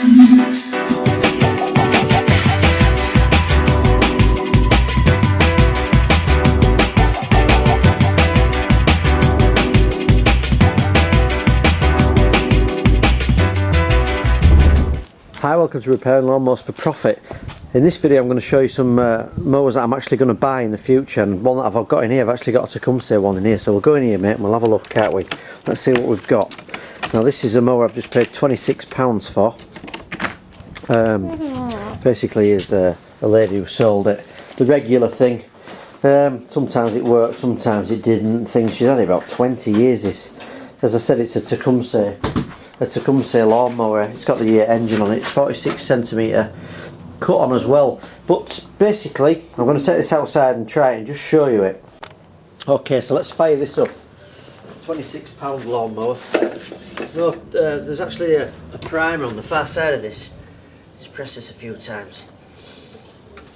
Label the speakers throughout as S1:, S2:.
S1: Hi, welcome to Repairing Lawnmowers for Profit. In this video I'm going to show you some mowers that I'm actually going to buy in the future, and one that I've got in here, I've actually got a Tecumseh one in here, so we'll go in here, mate, and we'll have a look, can't we? Let's see what we've got. Now this is a mower I've just paid £26 for. Basically is a lady who sold it. The regular thing. Sometimes it worked, sometimes it didn't. She's had it about 20 years this. As I said, it's a Tecumseh lawnmower. It's got the engine on it. It's 46cm cut on as well. But basically, I'm going to take this outside and try it and just show you it. Okay, so let's fire this up. £26 lawnmower. No, there's actually a primer on the far side of this. Just press this a few times.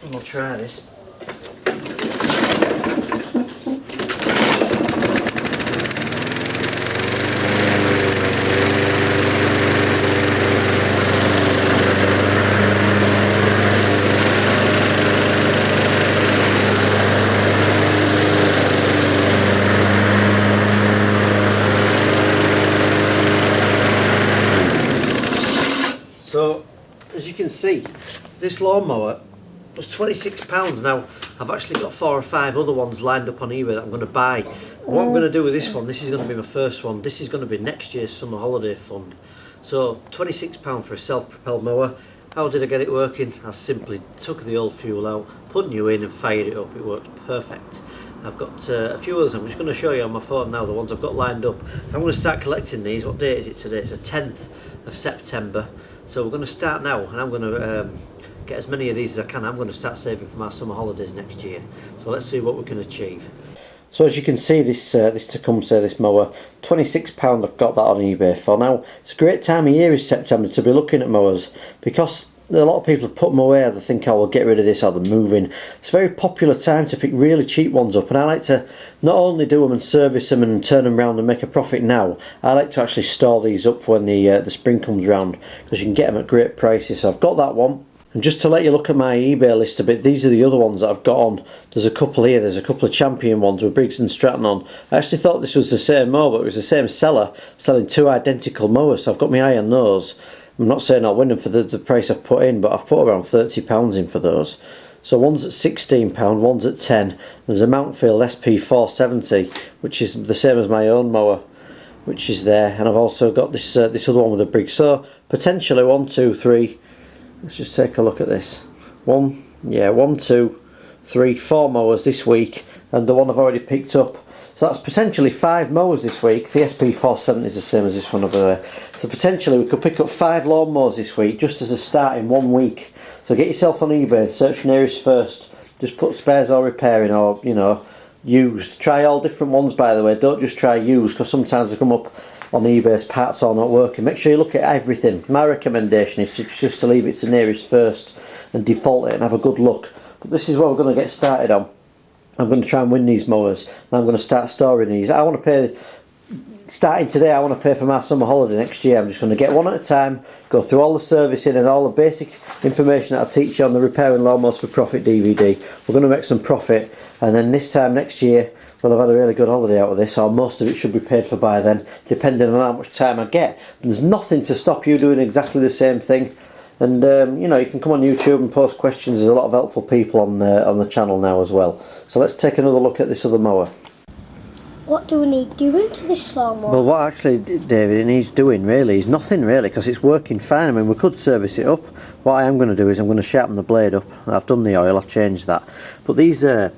S1: And we'll try this. So, as you can see, this lawnmower was £26. Now, I've actually got 4 or 5 other ones lined up on eBay that I'm going to buy. What I'm going to do with this one, this is going to be my first one. This is going to be next year's summer holiday fund. So, £26 for a self-propelled mower. How did I get it working? I simply took the old fuel out, put new in and fired it up. It worked perfect. I've got a few others I'm just going to show you on my phone now, the ones I've got lined up. I'm going to start collecting these. What date is it today? It's the 10th of September. So we're going to start now, and I'm going to get as many of these as I can. I'm going to start saving for my summer holidays next year. So let's see what we can achieve. So as you can see, this Tecumseh, this mower, £26 I've got that on eBay for. Now, it's a great time of year is September to be looking at mowers, because a lot of people have put them away. They think, oh, we'll get rid of this, or they're moving. It's a very popular time to pick really cheap ones up, and I like to not only do them and service them and turn them around and make a profit now, I like to actually store these up for when the spring comes round, because you can get them at great prices. So I've got that one. And just to let you look at my eBay list a bit, these are the other ones that I've got on. There's a couple here, there's a couple of champion ones with Briggs and Stratton on. I actually thought this was the same mower, but it was the same seller selling 2 identical mowers, so I've got my eye on those. I'm not saying I'll win them for the price I've put in, but I've put around £30 in for those. So one's at £16, one's at 10. There's a Mountfield SP470, which is the same as my own mower, which is there. And I've also got this this other one with a Briggs. So potentially 1, 2, 3. Let's just take a look at this. 1, 2, 3, 4 mowers this week, and the one I've already picked up. So that's potentially 5 mowers this week. The SP470 is the same as this one over there. So potentially we could pick up 5 lawnmowers this week, just as a start in 1 week. So get yourself on eBay, search nearest first. Just put spares or repairing, or, you know, used. Try all different ones, by the way. Don't just try used, because sometimes they come up on eBay's parts are not working. Make sure you look at everything. My recommendation is just to leave it to nearest first and default it and have a good look. But this is what we're going to get started on. I'm going to try and win these mowers, and I'm going to start storing these. I want to pay, starting today, I want to pay for my summer holiday next year. I'm just going to get one at a time, go through all the servicing and all the basic information that I'll teach you on the Repairing Lawnmowers for Profit DVD. We're going to make some profit, and then this time next year we'll have had a really good holiday out of this, or most of it should be paid for by then, depending on how much time I get. And there's nothing to stop you doing exactly the same thing. And you know, you can come on YouTube and post questions. There's a lot of helpful people on the channel now as well. So let's take another look at this other mower.
S2: What do we need doing to this lawnmower? Well,
S1: what actually, David, it needs doing really is nothing really, because it's working fine. I mean, we could service it up. What I am going to do is I'm going to sharpen the blade up. I've done the oil, I've changed that. But these I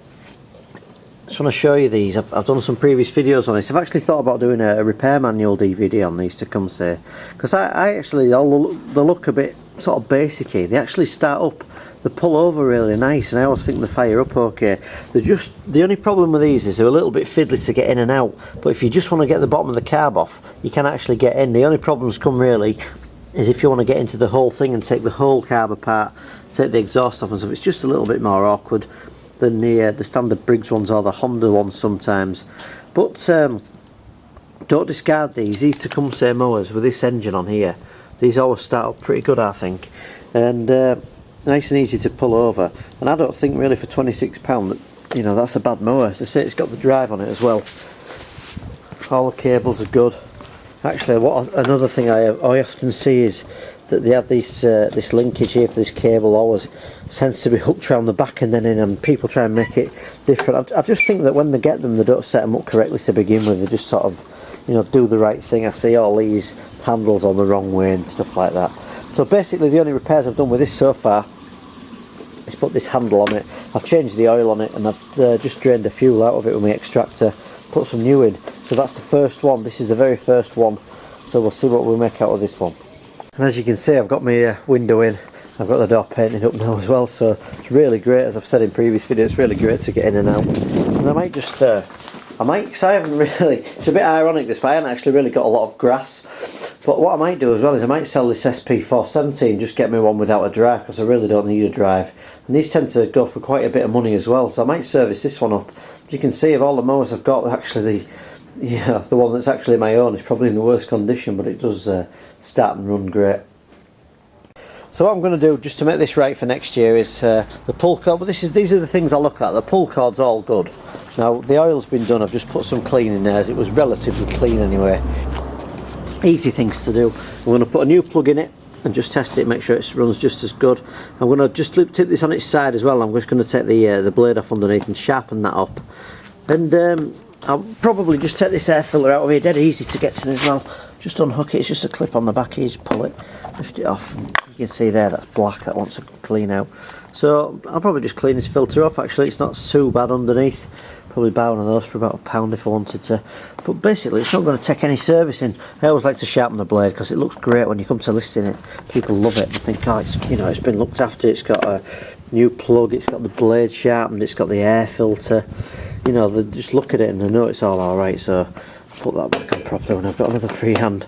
S1: just want to show you these. I've done some previous videos on this. I've actually thought about doing a repair manual DVD on these, Tecumseh, because I actually, they look a bit sort of basic-y. They actually start up, they pull over really nice, and I always think they fire up okay. The only problem with these is they're a little bit fiddly to get in and out, but if you just want to get the bottom of the carb off, you can actually get in. The only problems come really is if you want to get into the whole thing and take the whole carb apart, take the exhaust off and stuff. It's just a little bit more awkward than the standard Briggs ones or the Honda ones sometimes. But don't discard these Tecumseh mowers with this engine on here. These always start up pretty good, I think, and nice and easy to pull over. And I don't think really for £26 that, you know, that's a bad mower. As I say, it's got the drive on it as well. All the cables are good. Actually, another thing I often see is that they have this linkage here for this cable always tends to be hooked around the back and then in, and people try and make it different. I just think that when they get them, they don't set them up correctly to begin with. They just sort of, you know, do the right thing. I see all these handles on the wrong way and stuff like that. So basically the only repairs I've done with this so far is put this handle on it. I've changed the oil on it, and I've just drained the fuel out of it with my extractor, put some new in. So that's the first one. This is the very first one, so we'll see what we'll make out of this one. And as you can see, I've got my window in. I've got the door painted up now as well, so it's really great. As I've said in previous videos, it's really great to get in and out. And I might just because I haven't really, it's a bit ironic this, but I haven't actually really got a lot of grass. But what I might do as well is I might sell this SP470 and just get me one without a drive, because I really don't need a drive. And these tend to go for quite a bit of money as well, so I might service this one up. As you can see, of all the mowers I've got, actually the one that's actually my own is probably in the worst condition, but it does start and run great. So what I'm going to do just to make this right for next year is the pull cord. But these are the things I look at. The pull cord's all good. Now the oil's been done. I've just put some clean in there, as it was relatively clean anyway. Easy things to do. I'm going to put a new plug in it and just test it, make sure it runs just as good. I'm going to just tip this on its side as well. I'm just going to take the blade off underneath and sharpen that up. And I'll probably just take this air filter out of here. Dead easy to get to as well. Just unhook it. It's just a clip on the back here. Just pull it, lift it off. And you can see there that's black. That wants to clean out. So I'll probably just clean this filter off. Actually, it's not too bad underneath. Probably buy one of those for about £1 if I wanted to. But basically, it's not going to take any servicing. I always like to sharpen the blade because it looks great when you come to listing it. People love it. They think, oh, it's been looked after. It's got a new plug. It's got the blade sharpened. It's got the air filter. You know, they just look at it and they know it's all alright. So I'll put that back on properly when I've got another free hand.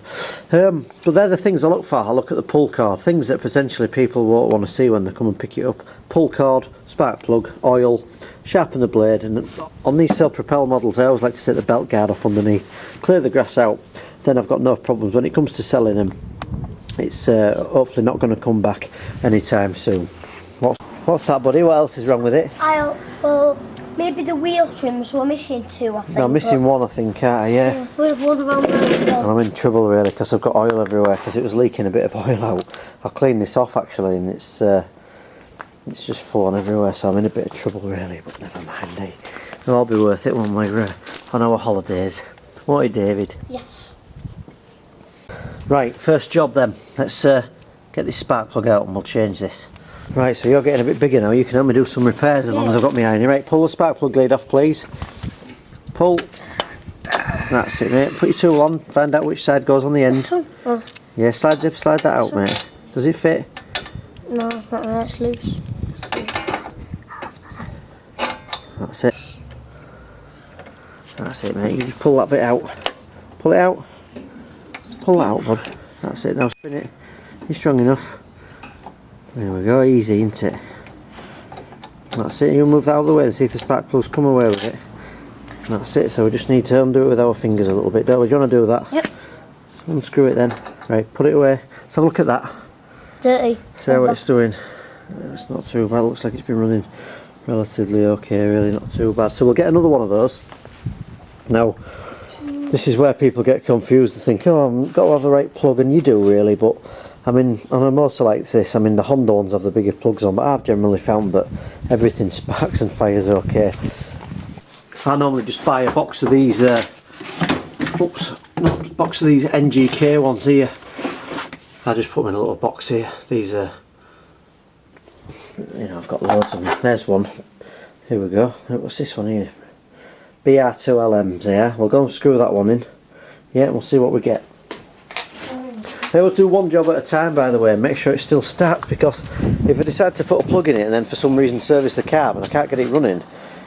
S1: But they're the things I look for. I look at the pull cord. Things that potentially people won't want to see when they come and pick it up. Pull cord, spark plug, oil, sharpen the blade. And on these self-propel models, I always like to take the belt guard off underneath, clear the grass out. Then I've got no problems. When it comes to selling them, it's hopefully not going to come back anytime soon. What's that, buddy? What else is wrong with it?
S2: Well, maybe the wheel trims were missing 2, I think.
S1: No, I'm missing one, I think, aren't I? Yeah.
S2: We have one around there as well.
S1: And I'm in trouble really because I've got oil everywhere because it was leaking a bit of oil out. I'll clean this off actually, and it's just fallen everywhere, so I'm in a bit of trouble really, but never mind, eh? It'll all be worth it when we're on our holidays. Won't it, David?
S2: Yes.
S1: Right, first job then. Let's get this spark plug out and we'll change this. Right, so you're getting a bit bigger now. You can help me do some repairs as long as I've got my iron. Right, pull the spark plug lid off, please. Pull. That's it, mate. Put your tool on. Find out which side goes on the end.
S2: Oh.
S1: Yeah, slide that out, mate. Does it fit?
S2: No, not really. It's loose.
S1: That's it. That's it, mate. You just pull that bit out. Pull it out. Pull that out, bud. That's it. Now spin it. You're strong enough. There we go. Easy, isn't it? That's it. You move that out of the way and see if the spark plugs come away with it. That's it. So we just need to undo it with our fingers a little bit, don't we? Do you want to do that?
S2: Yep.
S1: So unscrew it then. Right, put it away. Let's have a look at that.
S2: Dirty.
S1: See what it's doing. It's not too bad. It looks like it's been running relatively okay, really not too bad. So we'll get another one of those. Now, this is where people get confused. They think, oh, I've got to have the right plug, and you do really, but I mean, on a motor like this, I mean, the Honda ones have the bigger plugs on, but I've generally found that everything sparks and fires okay. I normally just buy a box of these, box of these NGK ones here. I just put them in a little box here. These are, you know, I've got loads of them. There's one. Here we go. What's this one here? BR2LMs here. We'll go and screw that one in. Yeah, we'll see what we get. I always do one job at a time, by the way, and make sure it still starts, because if I decide to put a plug in it and then for some reason service the car and I can't get it running,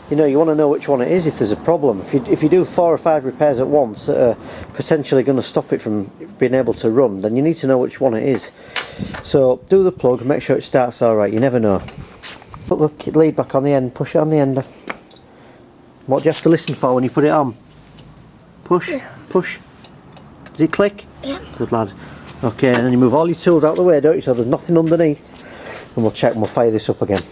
S1: you know, you want to know which one it is if there's a problem. If you do 4 or 5 repairs at once that are potentially going to stop it from being able to run, then you need to know which one it is. So do the plug, make sure it starts alright, you never know. Put the lead back on the end, push it on the end. What do you have to listen for when you put it on? Push, push. Does it click?
S2: Yeah.
S1: Good lad. Okay, and then you move all your tools out of the way, don't you, so there's nothing underneath. And we'll check and we'll fire this up again.